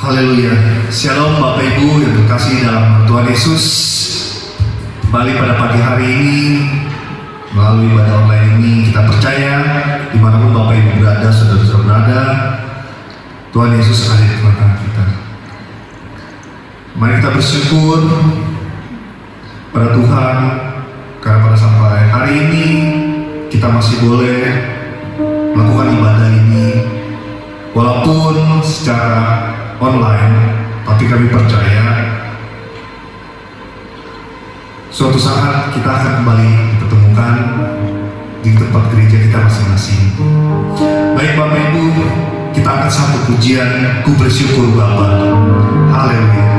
Haleluya. Shalom Bapak Ibu yang terkasih dalam Tuhan Yesus. Kembali pada pagi hari ini melalui ibadah online ini kita percaya dimanapun Bapak Ibu berada, saudara-saudara berada, Tuhan Yesus ada di tengah-tengah kita. Mari kita bersyukur pada Tuhan karena pada sampai hari ini kita masih boleh melakukan ibadah ini walaupun secara online, tapi kami percaya suatu saat kita akan kembali dipertemukan di tempat gereja kita masing-masing. Baik Bapak Ibu, kita angkat satu pujian, ku bersyukur Bapa. Haleluya.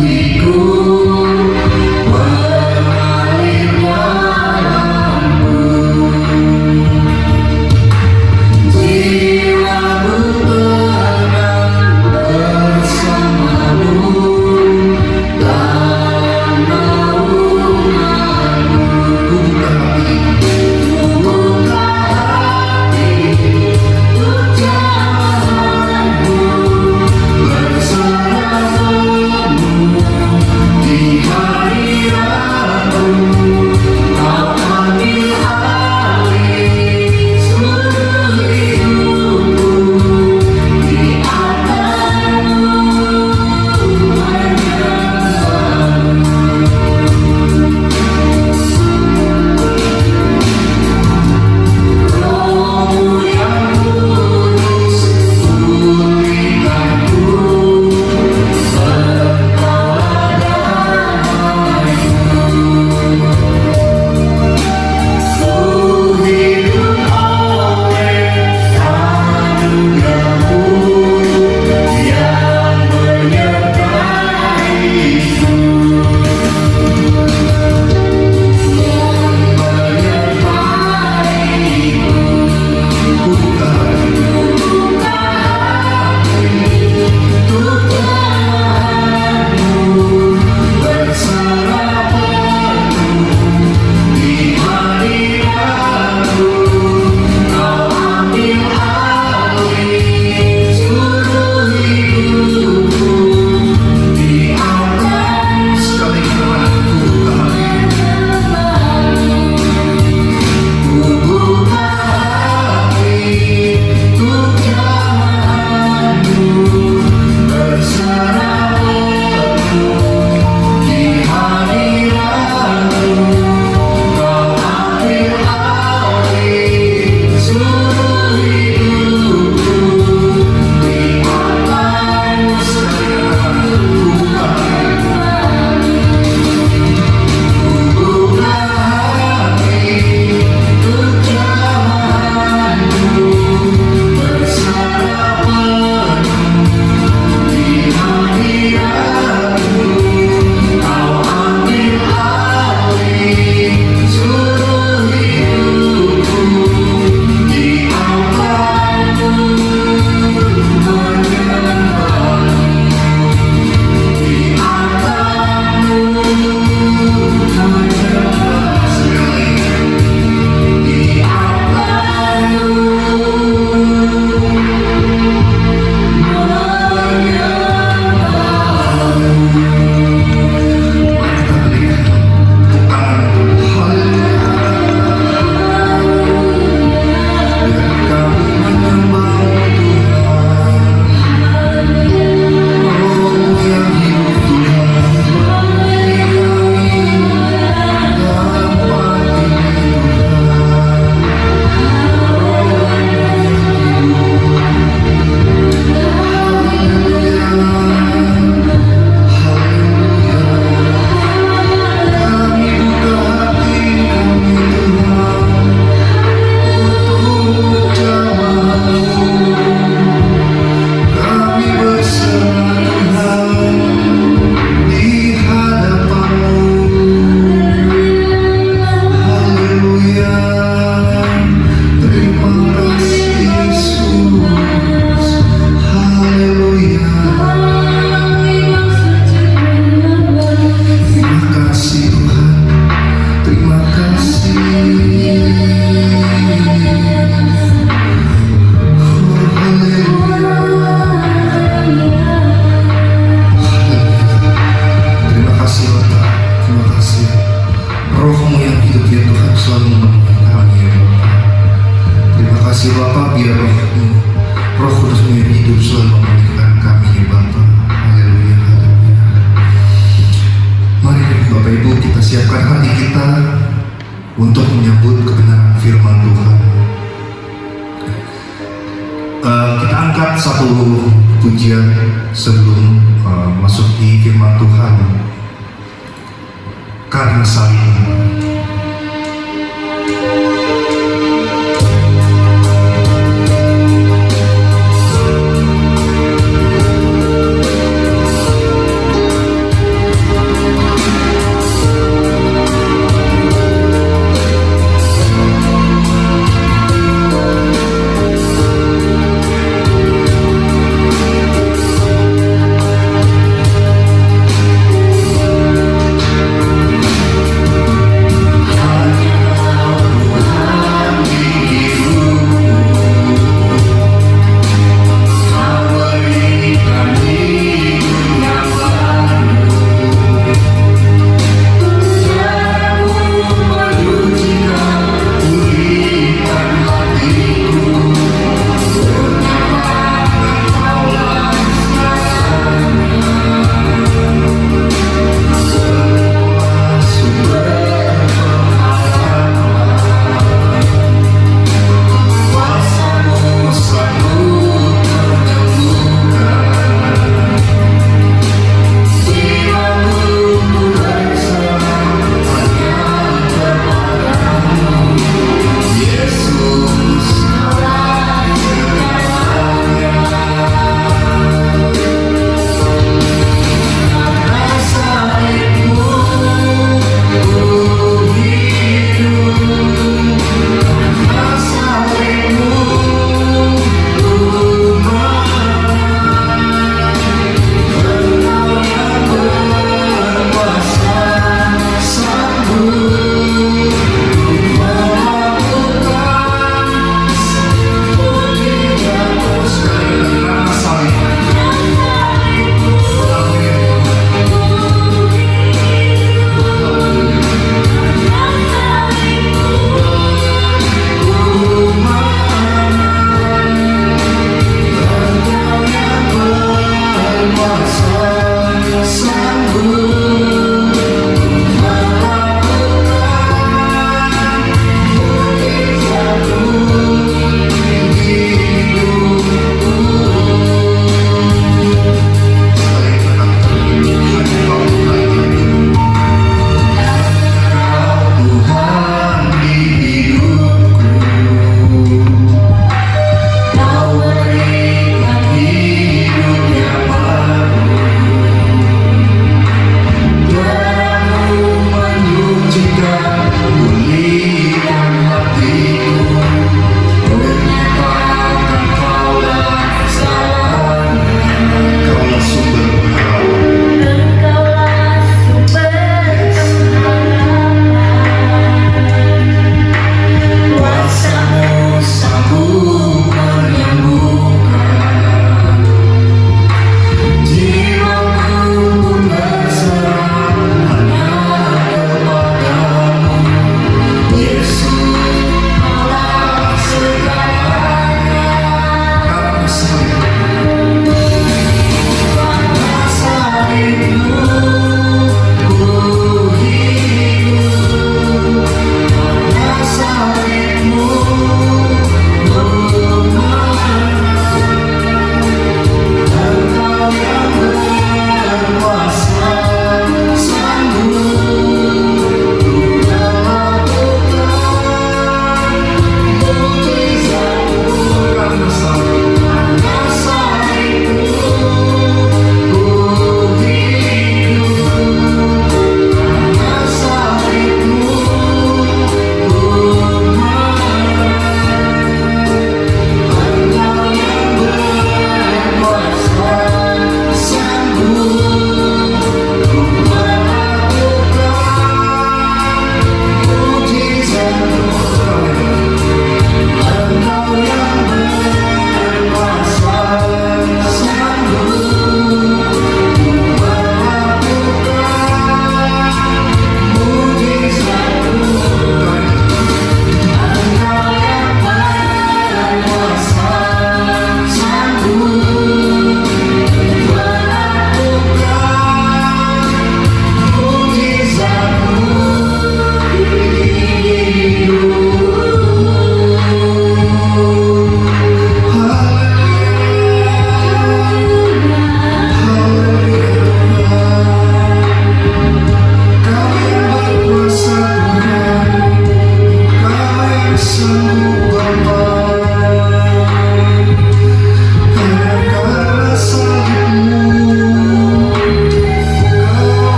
Penuhiku, Roh-Mu yang hidup ya Tuhan selalu memenuhi kami ya Bapa. Terima kasih Bapa, biar Roh-Mu, Roh Kudus-Mu yang hidup selalu memenuhi kami ya Bapa. Haleluya, haleluya. Mari Bapak Ibu kita siapkan hati kita untuk menyambut kebenaran firman Tuhan. Kita angkat satu pujian sebelum masuk di firman Tuhan. Karena salib.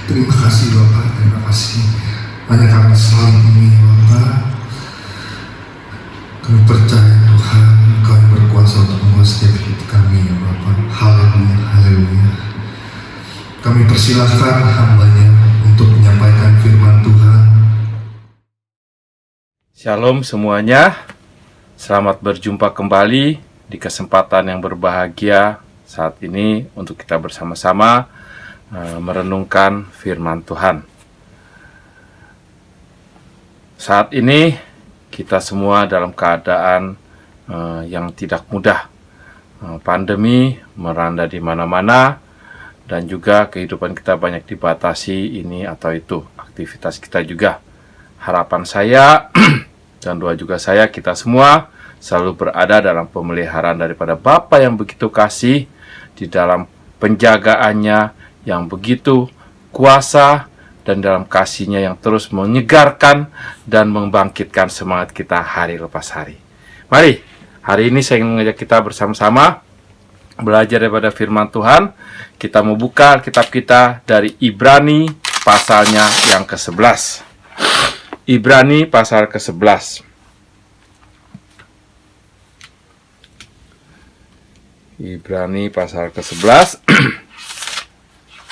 Terima kasih Bapak, terima kasih. Hanya karena salib ini Bapak, kami percaya Tuhan, Engkau yang berkuasa untuk mengubah setiap hidup kami ya Bapak. Haleluya, haleluya. Kami persilahkan hamba-Nya untuk menyampaikan firman Tuhan. Shalom semuanya, selamat berjumpa kembali di kesempatan yang berbahagia saat ini untuk kita bersama-sama merenungkan firman Tuhan. Saat ini kita semua dalam keadaan yang tidak mudah. Pandemi melanda di mana-mana dan juga kehidupan kita banyak dibatasi ini atau itu, aktivitas kita juga. Harapan saya dan doa juga saya, kita semua selalu berada dalam pemeliharaan daripada Bapa yang begitu kasih, di dalam penjagaannya yang begitu kuasa, dan dalam kasihnya yang terus menyegarkan dan membangkitkan semangat kita hari lepas hari. Mari, hari ini saya ingin mengajak kita bersama-sama belajar daripada firman Tuhan. Kita mau buka kitab kita dari Ibrani pasalnya yang ke-11. Ibrani pasal ke-11. Ibrani pasal ke-11.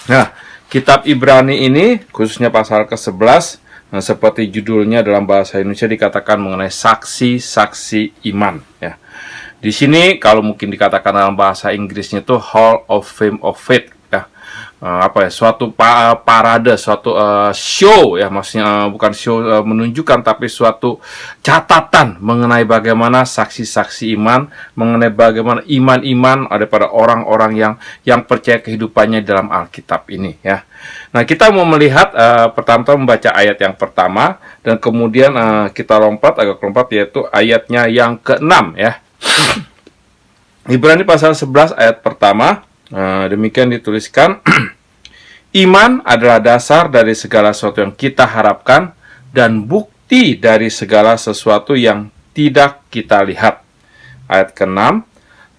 Nah, kitab Ibrani ini, khususnya pasal ke-11, seperti judulnya dalam bahasa Indonesia dikatakan mengenai saksi-saksi iman. Ya. Di sini, kalau mungkin dikatakan dalam bahasa Inggrisnya itu Hall of Fame of Faith. Ya. Suatu parade, suatu show, ya, maksudnya bukan show menunjukkan, tapi suatu catatan mengenai bagaimana saksi-saksi iman, mengenai bagaimana iman-iman daripada orang-orang yang percaya kehidupannya dalam Alkitab ini, ya. Nah, kita mau melihat pertama-tama membaca ayat yang pertama, dan kemudian kita agak lompat, yaitu ayatnya yang ke-6, ya. Ibrani pasal 11 ayat pertama, demikian dituliskan. Iman adalah dasar dari segala sesuatu yang kita harapkan dan bukti dari segala sesuatu yang tidak kita lihat. Ayat ke-6,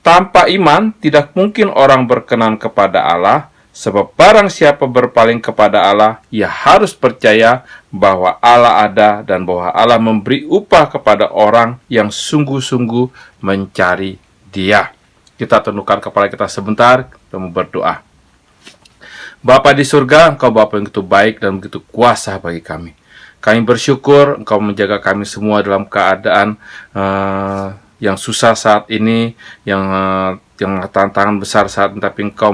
tanpa iman tidak mungkin orang berkenan kepada Allah, sebab barang siapa berpaling kepada Allah, ia harus percaya bahwa Allah ada dan bahwa Allah memberi upah kepada orang yang sungguh-sungguh mencari Dia. Kita tundukkan kepala kita sebentar, kita mau berdoa. Bapa di surga, Engkau Bapa yang begitu baik dan begitu kuasa bagi kami. Kami bersyukur Engkau menjaga kami semua dalam keadaan yang susah saat ini, yang tantangan besar saat ini, tapi Engkau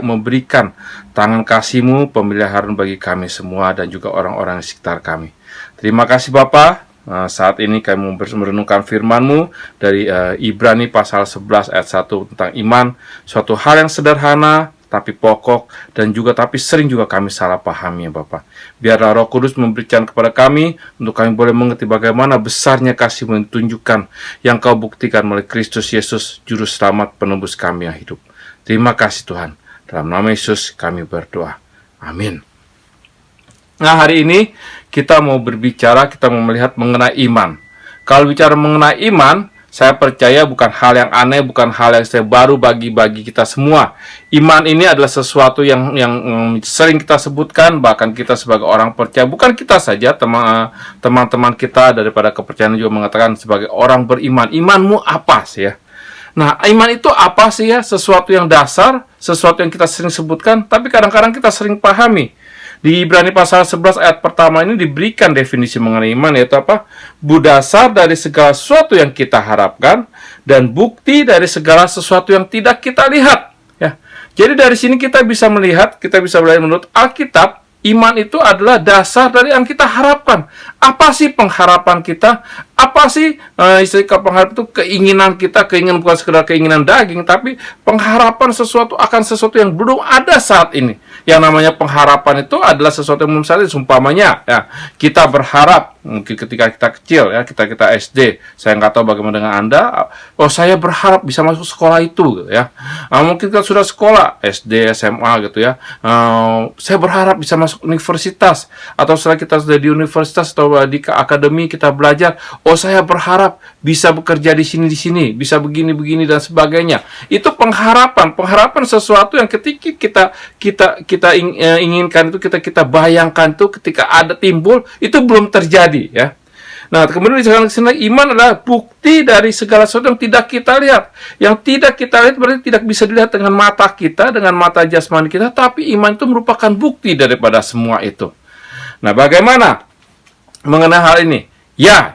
memberikan tangan kasih-Mu, pemeliharaan bagi kami semua dan juga orang-orang di sekitar kami. Terima kasih Bapa. Saat ini kami merenungkan firman-Mu dari Ibrani pasal 11 ayat 1 tentang iman, suatu hal yang sederhana tapi pokok dan juga tapi sering juga kami salah pahami ya Bapak. Biarlah Roh Kudus memberikan kepada kami untuk kami boleh mengerti bagaimana besarnya kasih-Mu yang ditunjukkan, yang Kau buktikan melalui Kristus Yesus, Juru Selamat penebus kami yang hidup. Terima kasih Tuhan. Dalam nama Yesus kami berdoa. Amin. Nah, hari ini kita mau berbicara, kita mau melihat mengenai iman. Kalau bicara mengenai iman, saya percaya bukan hal yang aneh, bukan hal yang baru bagi kita semua. Iman ini adalah sesuatu yang sering kita sebutkan, bahkan kita sebagai orang percaya, bukan kita saja, teman-teman kita daripada kepercayaan juga mengatakan sebagai orang beriman, imanmu apa sih ya? Nah, iman itu apa sih ya? Sesuatu yang dasar, sesuatu yang kita sering sebutkan, tapi kadang-kadang kita sering pahami. Di Ibrani pasal 11 ayat pertama ini diberikan definisi mengenai iman, yaitu apa? Berdasar dari segala sesuatu yang kita harapkan dan bukti dari segala sesuatu yang tidak kita lihat. Ya. Jadi dari sini kita bisa melihat, kita bisa belajar menurut Alkitab, iman itu adalah dasar dari yang kita harapkan. Apa sih pengharapan kita? Apa sih istilah pengharapan itu? Keinginan kita, keinginan bukan sekedar keinginan daging, tapi pengharapan sesuatu akan sesuatu yang belum ada saat ini. Yang namanya pengharapan itu adalah sesuatu yang misalnya umpamanya ya, kita berharap mungkin ketika kita kecil ya, kita SD, saya nggak tahu bagaimana dengan Anda, oh saya berharap bisa masuk sekolah itu ya. Mungkin kita sudah sekolah SD, SMA gitu ya, saya berharap bisa masuk universitas, atau setelah kita sudah di universitas atau di akademi kita belajar, oh saya berharap bisa bekerja di sini, bisa begini dan sebagainya. Itu pengharapan sesuatu yang ketika kita inginkan itu, kita bayangkan itu, ketika ada timbul itu belum terjadi ya. Nah, kemudian disebutkan sini iman adalah bukti dari segala sesuatu yang tidak kita lihat. Yang tidak kita lihat berarti tidak bisa dilihat dengan mata kita, dengan mata jasmani kita, tapi iman itu merupakan bukti daripada semua itu. Nah, bagaimana mengenai hal ini? Ya,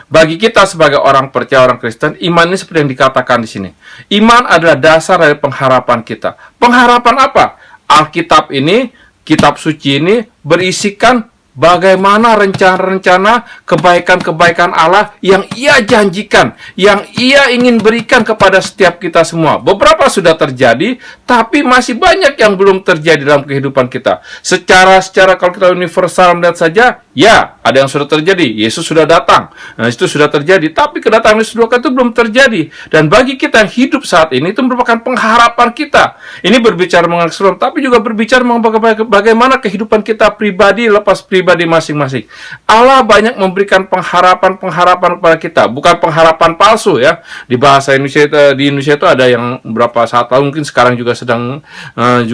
bagi kita sebagai orang percaya, orang Kristen, iman ini seperti yang dikatakan di sini. Iman adalah dasar dari pengharapan kita. Pengharapan apa? Alkitab ini, kitab suci ini berisikan bagaimana rencana-rencana kebaikan-kebaikan Allah yang Ia janjikan, yang Ia ingin berikan kepada setiap kita semua. Beberapa sudah terjadi, tapi masih banyak yang belum terjadi dalam kehidupan kita. Secara kalau kita universal melihat saja, ya, ada yang sudah terjadi. Yesus sudah datang. Nah, itu sudah terjadi, tapi kedatangan Yesus itu belum terjadi. Dan bagi kita yang hidup saat ini, itu merupakan pengharapan kita. Ini berbicara mengenai keseluruhan, tapi juga berbicara mengenai bagaimana kehidupan kita pribadi lepas pribadi masing-masing. Allah banyak memberikan pengharapan kepada kita, bukan pengharapan palsu ya. Di bahasa Indonesia, di Indonesia itu ada yang berapa saat lalu, mungkin sekarang juga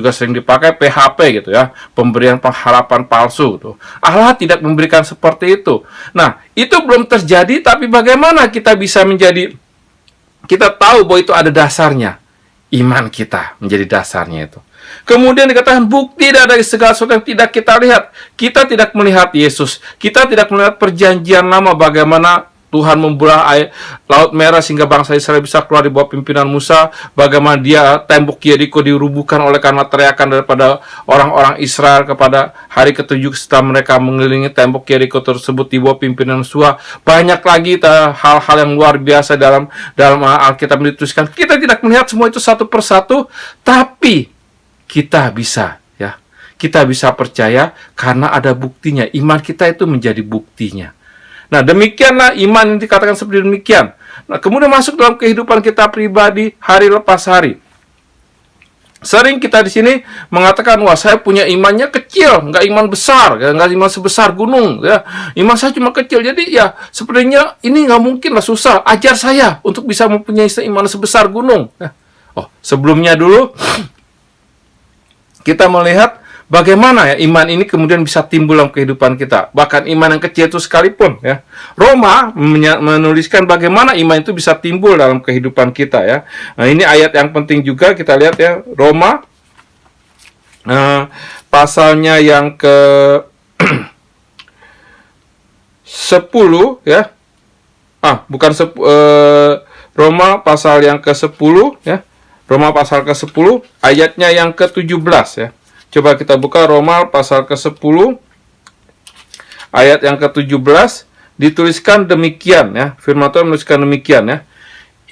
sering dipakai PHP gitu ya, pemberian pengharapan palsu tuh. Allah tidak memberikan seperti itu. Nah, itu belum terjadi, tapi bagaimana kita bisa kita tahu bahwa itu ada dasarnya. Iman kita menjadi dasarnya itu. Kemudian dikatakan bukti dari segala sesuatu yang tidak kita lihat. Kita tidak melihat Yesus. Kita tidak melihat perjanjian lama bagaimana Tuhan membelah Laut Merah sehingga bangsa Israel bisa keluar di bawah pimpinan Musa. Bagaimana tembok Yeriko dirubuhkan oleh karena teriakan daripada orang-orang Israel kepada hari ketujuh setelah mereka mengelilingi tembok Yeriko tersebut di bawah pimpinan Yosua. Banyak lagi hal-hal yang luar biasa dalam Alkitab dituliskan. Kita tidak melihat semua itu satu persatu, tapi kita bisa percaya karena ada buktinya. Iman kita itu menjadi buktinya. Nah, demikianlah iman yang dikatakan seperti demikian. Nah, kemudian masuk dalam kehidupan kita pribadi hari lepas hari. Sering kita di sini mengatakan, wah saya punya imannya kecil, nggak iman besar, nggak iman sebesar gunung, ya. Iman saya cuma kecil, jadi ya sepertinya ini nggak mungkin lah, susah. Ajar saya untuk bisa mempunyai iman sebesar gunung. Sebelumnya dulu kita melihat bagaimana ya iman ini kemudian bisa timbul dalam kehidupan kita. Bahkan iman yang kecil itu sekalipun ya. Roma menuliskan bagaimana iman itu bisa timbul dalam kehidupan kita ya. Nah, ini ayat yang penting juga kita lihat ya. Roma pasalnya yang ke 10 ya. Roma pasal yang ke-10 ya. Roma pasal ke-10 ayatnya yang ke-17 ya. Coba kita buka Roma pasal ke-10 ayat yang ke-17, dituliskan demikian ya. Firman Tuhan menuliskan demikian ya.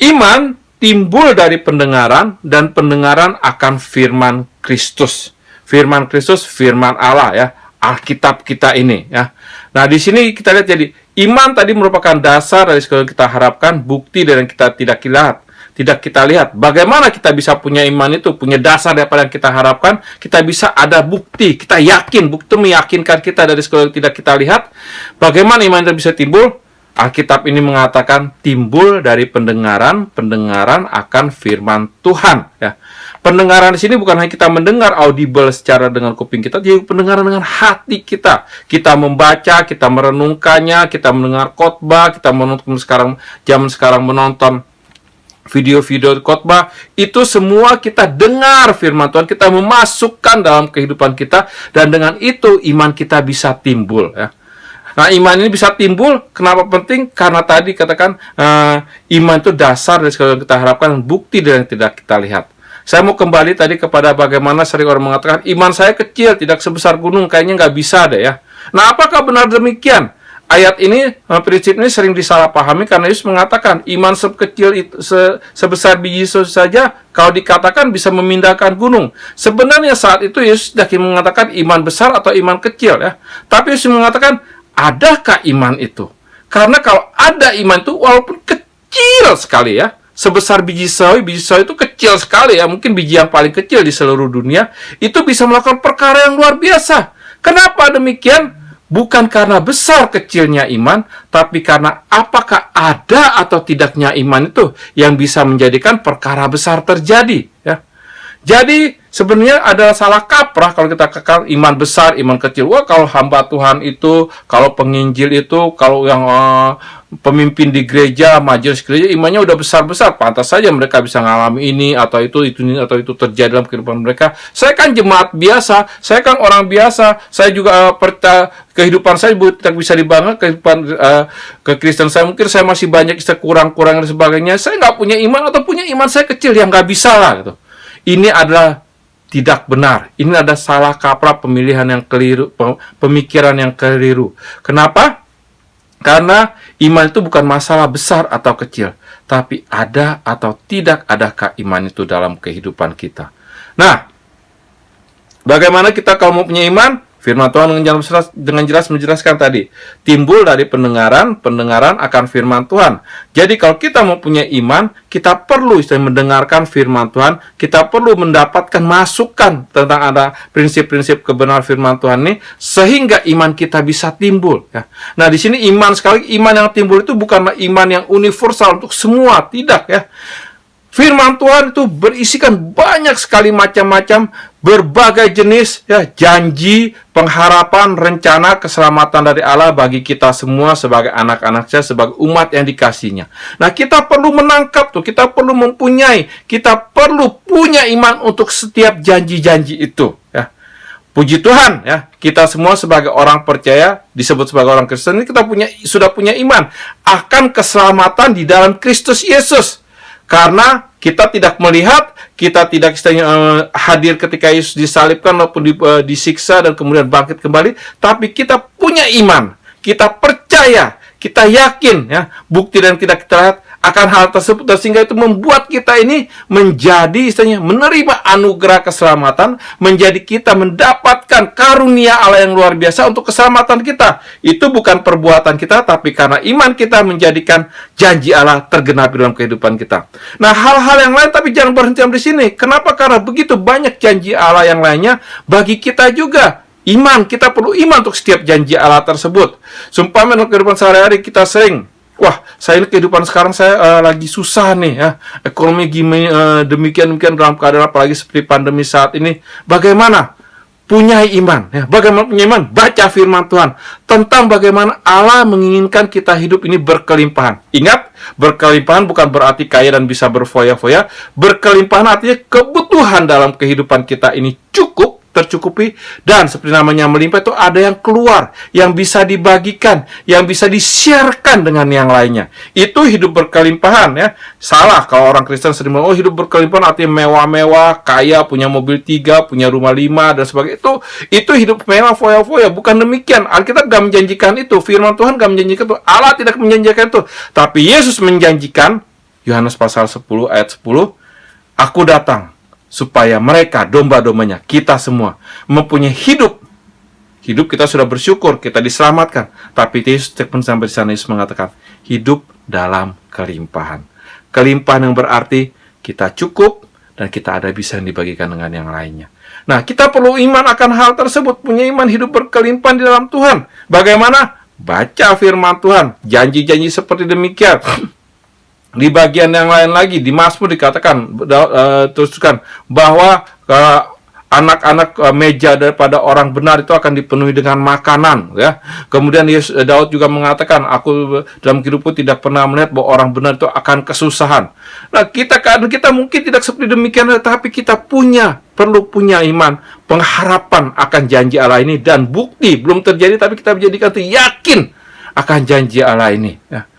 Iman timbul dari pendengaran, dan pendengaran akan firman Kristus. Firman Kristus, firman Allah ya. Alkitab kita ini ya. Nah, di sini kita lihat jadi iman tadi merupakan dasar dari segala yang kita harapkan, bukti dari yang kita tidak kita lihat. Bagaimana kita bisa punya iman itu, punya dasar daripada yang kita harapkan, kita bisa ada bukti, kita yakin, bukti meyakinkan kita dari segala yang tidak kita lihat. Bagaimana iman itu bisa timbul? Alkitab ini mengatakan timbul dari pendengaran akan firman Tuhan ya. Pendengaran di sini bukan hanya kita mendengar audible secara dengan kuping kita, tapi pendengaran dengan hati kita. Kita membaca, kita merenungkannya, kita mendengar khotbah, kita menonton zaman sekarang menonton video-video khotbah, itu semua kita dengar firman Tuhan, kita memasukkan dalam kehidupan kita, dan dengan itu iman kita bisa timbul ya. Nah, iman ini bisa timbul, kenapa penting? Karena tadi katakan iman itu dasar dari segala yang kita harapkan, bukti dari yang tidak kita lihat. Saya mau kembali tadi kepada bagaimana sering orang mengatakan iman saya kecil, tidak sebesar gunung, kayaknya nggak bisa deh ya. Nah, apakah benar demikian? Ayat ini, prinsip ini sering disalahpahami karena Yesus mengatakan iman sekecil itu, sebesar biji saja kalau dikatakan bisa memindahkan gunung. Sebenarnya saat itu Yesus tidak mengatakan iman besar atau iman kecil ya. Tapi Yesus mengatakan, adakah iman itu? Karena kalau ada iman itu walaupun kecil sekali ya, sebesar biji sawi itu kecil sekali ya, mungkin biji yang paling kecil di seluruh dunia, itu bisa melakukan perkara yang luar biasa. Kenapa demikian? bukan karena besar kecilnya iman, tapi karena apakah ada atau tidaknya iman itu yang bisa menjadikan perkara besar terjadi. Ya. Jadi sebenarnya adalah salah kaprah kalau kita kekal iman besar, iman kecil. Wah, kalau hamba Tuhan itu, kalau penginjil itu, kalau yang pemimpin di gereja, majelis gereja, imannya udah besar-besar, pantas saja mereka bisa mengalami ini atau itu terjadi dalam kehidupan mereka. Saya kan jemaat biasa, saya kan orang biasa, saya juga percaya kehidupan saya tidak bisa dibanggakan, kehidupan kekristen saya mungkin saya masih banyak kurang-kurang dan sebagainya. Saya nggak punya iman atau punya iman saya kecil yang nggak bisa lah gitu. Ini adalah tidak benar. Ini adalah salah kaprah, pemilihan yang keliru, pemikiran yang keliru. Kenapa? Karena iman itu bukan masalah besar atau kecil, tapi ada atau tidak adakah iman itu dalam kehidupan kita. Nah, bagaimana kita kalau mau punya iman? Firman Tuhan dengan jelas menjelaskan tadi, timbul dari pendengaran akan firman Tuhan. Jadi kalau kita mau punya iman, kita perlu mendengarkan firman Tuhan, kita perlu mendapatkan masukan tentang ada prinsip-prinsip kebenaran firman Tuhan ini, sehingga iman kita bisa timbul. Ya. Nah di sini iman yang timbul itu bukanlah iman yang universal untuk semua, tidak ya. Firman Tuhan itu berisikan banyak sekali macam-macam, berbagai jenis ya, janji, pengharapan, rencana, keselamatan dari Allah bagi kita semua sebagai anak-anaknya, sebagai umat yang dikasihnya. Nah, kita perlu menangkap tuh, kita perlu mempunyai, kita perlu punya iman untuk setiap janji-janji itu. Ya. Puji Tuhan, ya, kita semua sebagai orang percaya, disebut sebagai orang Kristen, ini kita sudah punya iman akan keselamatan di dalam Kristus Yesus. Karena kita tidak melihat, kita tidak hadir ketika Yesus disalibkan maupun disiksa dan kemudian bangkit kembali, tapi kita punya iman, kita percaya, kita yakin, ya, bukti dan tidak kita lihat akan hal tersebut, dan sehingga itu membuat kita ini menjadi menerima anugerah keselamatan, menjadi kita mendapatkan karunia Allah yang luar biasa untuk keselamatan kita. Itu bukan perbuatan kita, tapi karena iman kita menjadikan janji Allah tergenapi dalam kehidupan kita. Nah, hal-hal yang lain tapi jangan berhenti di sini. Kenapa? Karena begitu banyak janji Allah yang lainnya bagi kita juga. Iman, kita perlu iman untuk setiap janji Allah tersebut. Sumpah dalam kehidupan sehari-hari kita sering, wah, saya ini kehidupan sekarang saya lagi susah nih ya. Ekonomi demikian dalam keadaan apalagi seperti pandemi saat ini. Bagaimana? Punya iman ya. Bagaimana punya iman? Baca firman Tuhan tentang bagaimana Allah menginginkan kita hidup ini berkelimpahan. Ingat, berkelimpahan bukan berarti kaya dan bisa berfoya-foya. Berkelimpahan artinya kebutuhan dalam kehidupan kita ini cukup, tercukupi, dan seperti namanya melimpah itu ada yang keluar, yang bisa dibagikan, yang bisa disiarkan dengan yang lainnya. Itu hidup berkelimpahan ya. Salah kalau orang Kristen sering bilang, oh hidup berkelimpahan artinya mewah-mewah, kaya, punya mobil 3, punya rumah 5 dan sebagainya. Itu hidup mewah, foya-foya. Bukan demikian. Alkitab gak menjanjikan itu, firman Tuhan gak menjanjikan itu, Allah tidak menjanjikan itu. Tapi Yesus menjanjikan, Yohanes pasal 10 ayat 10, aku datang supaya mereka, domba-dombanya, kita semua, mempunyai hidup. Hidup kita sudah bersyukur, kita diselamatkan. Tapi Yesus sampai di sana, Yesus mengatakan, hidup dalam kelimpahan. Kelimpahan yang berarti kita cukup, dan kita ada bisa dibagikan dengan yang lainnya. Nah, kita perlu iman akan hal tersebut, punya iman hidup berkelimpahan di dalam Tuhan. Bagaimana? Baca firman Tuhan, janji-janji seperti demikian. Di bagian yang lain lagi, di Mazmur dikatakan, teruskan, bahwa anak-anak meja daripada orang benar itu akan dipenuhi dengan makanan. Ya. Kemudian Daud juga mengatakan, aku dalam hidupku tidak pernah melihat bahwa orang benar itu akan kesusahan. Nah, kita mungkin tidak seperti demikian, tetapi kita perlu punya iman, pengharapan akan janji Allah ini, dan bukti, belum terjadi, tapi kita menjadikan itu yakin akan janji Allah ini. Ya.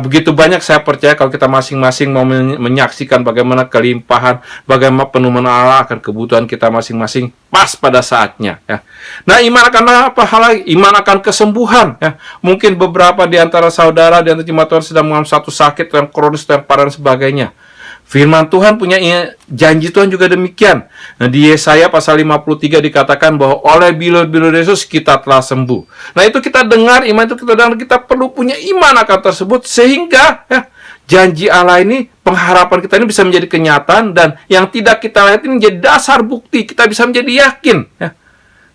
Begitu banyak saya percaya kalau kita masing-masing mau menyaksikan bagaimana kelimpahan, bagaimana penuhan Allah akan kebutuhan kita masing-masing pas pada saatnya. Ya. Nah, iman akan apa hal lagi? Iman akan kesembuhan. Ya. Mungkin beberapa di antara saudara di antara jemaat Tuhan sedang mengalami satu sakit yang kronis, yang parah dan sebagainya. Firman Tuhan punya janji Tuhan juga demikian. Nah, di Yesaya pasal 53 dikatakan bahwa oleh bilur-bilur Yesus kita telah sembuh. Nah, itu kita dengar, iman itu kita dengar, kita perlu punya iman akan tersebut sehingga ya, janji Allah ini, pengharapan kita ini bisa menjadi kenyataan, dan yang tidak kita lihat ini menjadi dasar bukti, kita bisa menjadi yakin ya.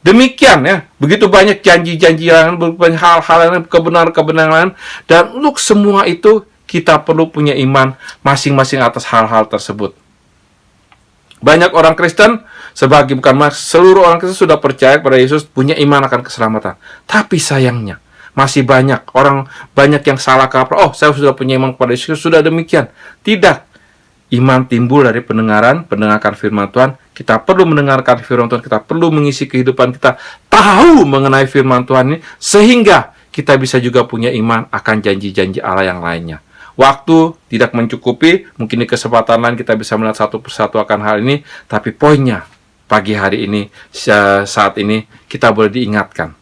Demikian ya, begitu banyak janji-janji lain, banyak hal-hal lain, kebenaran-kebenaran lain, dan untuk semua itu kita perlu punya iman masing-masing atas hal-hal tersebut. Banyak orang Kristen, seluruh orang Kristen sudah percaya kepada Yesus, punya iman akan keselamatan. Tapi sayangnya, masih banyak yang salah kaprah. Oh, saya sudah punya iman kepada Yesus, sudah demikian. Tidak. Iman timbul dari mendengarkan firman Tuhan. Kita perlu mendengarkan firman Tuhan, kita perlu mengisi kehidupan kita, tahu mengenai firman Tuhan ini, sehingga kita bisa juga punya iman akan janji-janji Allah yang lainnya. Waktu tidak mencukupi, mungkin di kesempatan lain kita bisa melihat satu persatu akan hal ini, tapi poinnya, pagi hari ini, saat ini, kita boleh diingatkan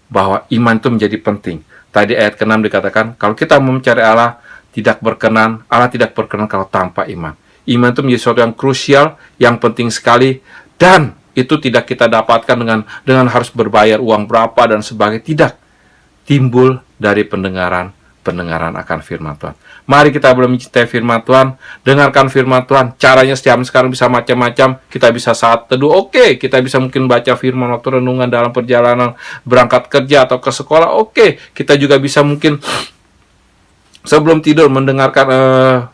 bahwa iman itu menjadi penting. Tadi ayat ke-6 dikatakan, kalau kita mau mencari Allah tidak berkenan kalau tanpa iman. Iman itu menjadi sesuatu yang krusial, yang penting sekali, dan itu tidak kita dapatkan dengan harus berbayar uang berapa dan sebagainya. Tidak. Timbul dari pendengaran akan firman Tuhan. Mari kita belum mencintai firman Tuhan, dengarkan firman Tuhan. Caranya setiap sekarang bisa macam-macam. Kita bisa saat teduh, oke. Kita bisa mungkin baca firman waktu renungan dalam perjalanan berangkat kerja atau ke sekolah, oke. Kita juga bisa mungkin sebelum tidur mendengarkan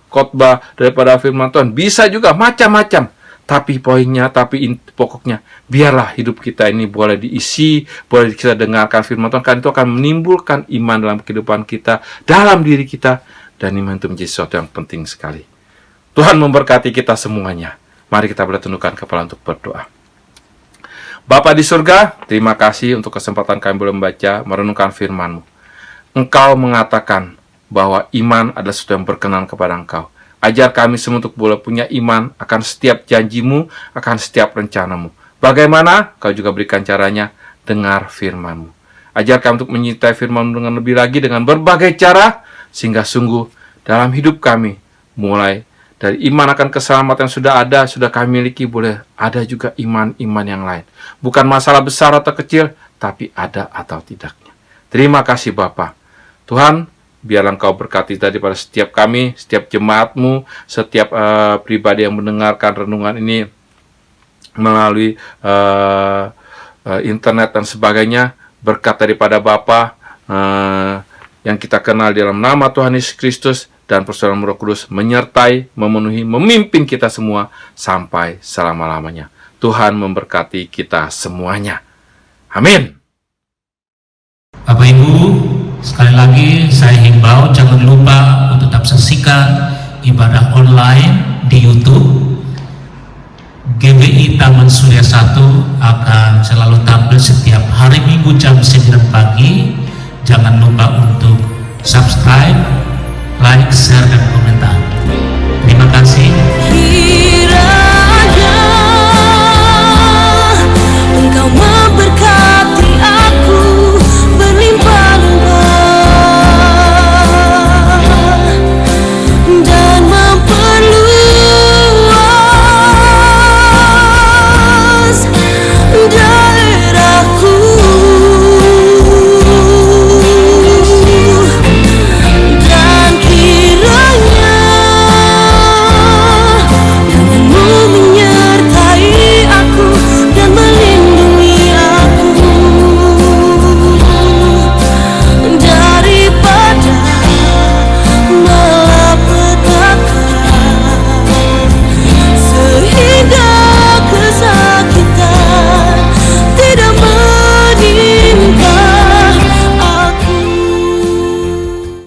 khotbah daripada firman Tuhan. Bisa juga macam-macam. Tapi pokoknya, biarlah hidup kita ini boleh diisi, boleh kita dengarkan firman Tuhan, karena itu akan menimbulkan iman dalam kehidupan kita, dalam diri kita, dan iman itu menjadi sesuatu yang penting sekali. Tuhan memberkati kita semuanya. Mari kita boleh tundukkan kepala untuk berdoa. Bapa di surga, terima kasih untuk kesempatan kami boleh membaca, merenungkan firman-Mu. Engkau mengatakan bahwa iman adalah sesuatu yang berkenan kepada Engkau. Ajar kami semua untuk boleh punya iman akan setiap janji-Mu, akan setiap rencana-Mu. Bagaimana? Kau juga berikan caranya, dengar firman-Mu. Ajar kami untuk menyintai firman-Mu dengan lebih lagi, dengan berbagai cara, sehingga sungguh dalam hidup kami, mulai dari iman akan keselamatan yang sudah kami miliki, boleh ada juga iman-iman yang lain. Bukan masalah besar atau kecil, tapi ada atau tidaknya. Terima kasih Bapa. Tuhan, biarlah Engkau berkati daripada setiap kami, setiap jemaat-Mu, setiap pribadi yang mendengarkan renungan ini melalui internet dan sebagainya. Berkat daripada Bapa yang kita kenal dalam nama Tuhan Yesus Kristus dan persaudaraan Roh Kudus menyertai, memenuhi, memimpin kita semua sampai selama-lamanya. Tuhan memberkati kita semuanya. Amin. Bapak Ibu, sekali lagi saya himbau jangan lupa untuk tetap saksikan ibadah online di YouTube. GBI Taman Surya 1 akan selalu tampil setiap hari Minggu jam 9 pagi. Jangan lupa untuk subscribe, like, share, dan komentar. Terima kasih.